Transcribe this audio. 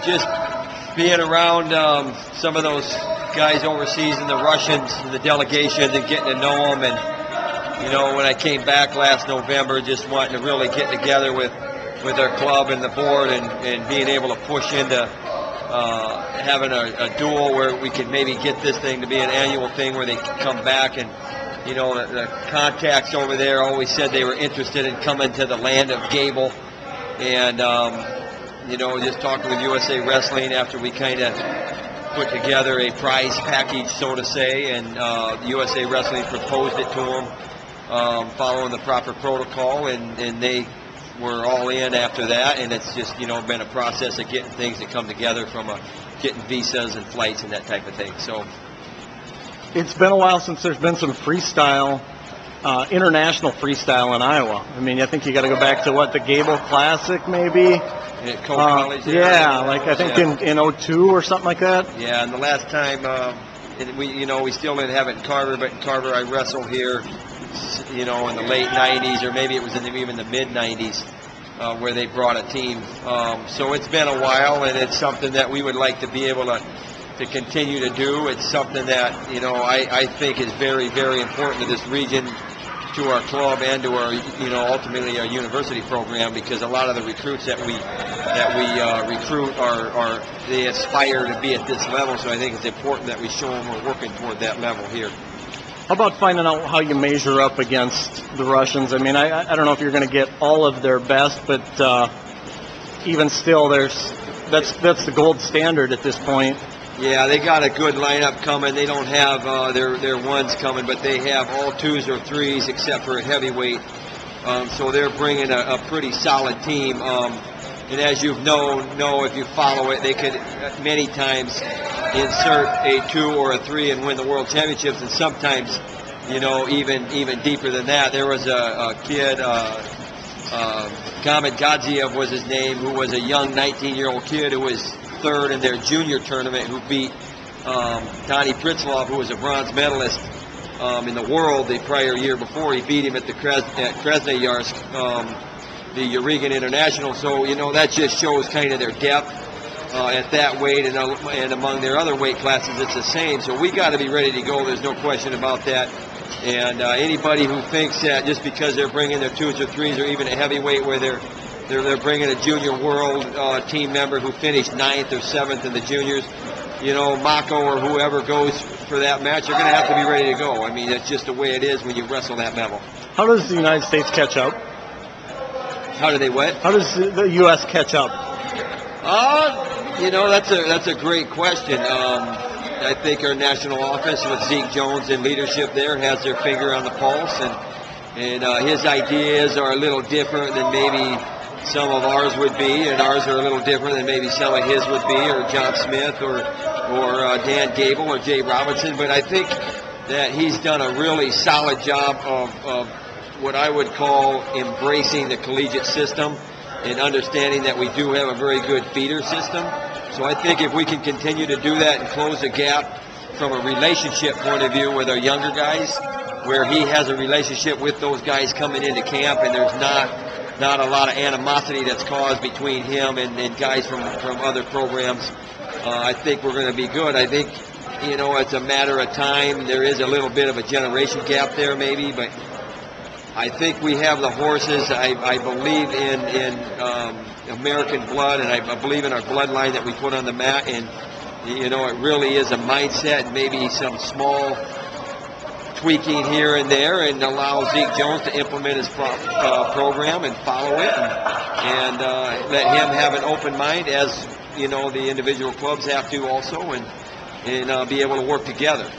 just being around some of those guys overseas and the Russians and the delegations and getting to know them. And, you know, when I came back last November, just wanting to really get together with our club and the board and being able to push into having a duel where we could maybe get this thing to be an annual thing where they can come back. And, you know, the contacts over there always said they were interested in coming to the land of Gable. And, you know, just talking with USA Wrestling after we kind of put together a prize package, so to say, and USA Wrestling proposed it to them following the proper protocol, and they were all in after that. And it's just, you know, been a process of getting things to come together from getting visas and flights and that type of thing. So it's been a while since there's been some freestyle, international freestyle in Iowa. I mean, I think you got to go back to the Gable Classic, maybe. At College. Yeah, like I think in 02 or something like that. Yeah, and the last time we still didn't have it in Carver, but in Carver I wrestled here, you know, in the late 90s, or maybe it was even the mid 90s, where they brought a team. So it's been a while, and it's something that we would like to be able to continue to do. It's something that, you know, I think is very, very important to this region, to our club, and to our, you know, ultimately our university program, because a lot of the recruits that we recruit they aspire to be at this level. So I think it's important that we show them we're working toward that level here. How about finding out how you measure up against the Russians? I mean, I don't know if you're going to get all of their best, but even still, that's the gold standard at this point. Yeah, they got a good lineup coming. They don't have their ones coming, but they have all twos or threes except for a heavyweight. So they're bringing a pretty solid team. And as you know if you follow it, they could many times insert a 2 or a 3 and win the world championships, and sometimes, you know, even deeper than that. There was a kid, Gamet Gadziev was his name, who was a young 19-year-old kid who was third in their junior tournament, who beat Donnie Pritzloff, who was a bronze medalist in the world the prior year before. He beat him at Krasnoyarsk, the Urigan International. So, you know, that just shows kind of their depth at that weight, and among their other weight classes it's the same. So we got to be ready to go. There's no question about that. And anybody who thinks that just because they're bringing their 2s or 3s, or even a heavyweight where they're bringing a junior world team member who finished 9th or 7th in the juniors, you know, Mako or whoever goes for that match, you're going to have to be ready to go. I mean, that's just the way it is when you wrestle that level. How does the United States catch up? How do they what? How does the U.S. catch up? You know, that's a great question. I think our national office with Zeke Jones in leadership there has their finger on the pulse, and his ideas are a little different than maybe some of ours would be, and ours are a little different than maybe some of his would be, or John Smith, or Dan Gable, or Jay Robinson. But I think that he's done a really solid job of what I would call embracing the collegiate system and understanding that we do have a very good feeder system. So I think if we can continue to do that and close the gap from a relationship point of view with our younger guys, where he has a relationship with those guys coming into camp, and there's not a lot of animosity that's caused between him and guys from other programs, I think we're going to be good. I think, you know, it's a matter of time. There is a little bit of a generation gap there maybe, but I think we have the horses. I believe in American blood, and I believe in our bloodline that we put on the mat. And, you know, it really is a mindset, maybe some small tweaking here and there, and allow Zeke Jones to implement his program and follow it, and let him have an open mind, as, you know, the individual clubs have to also, and be able to work together.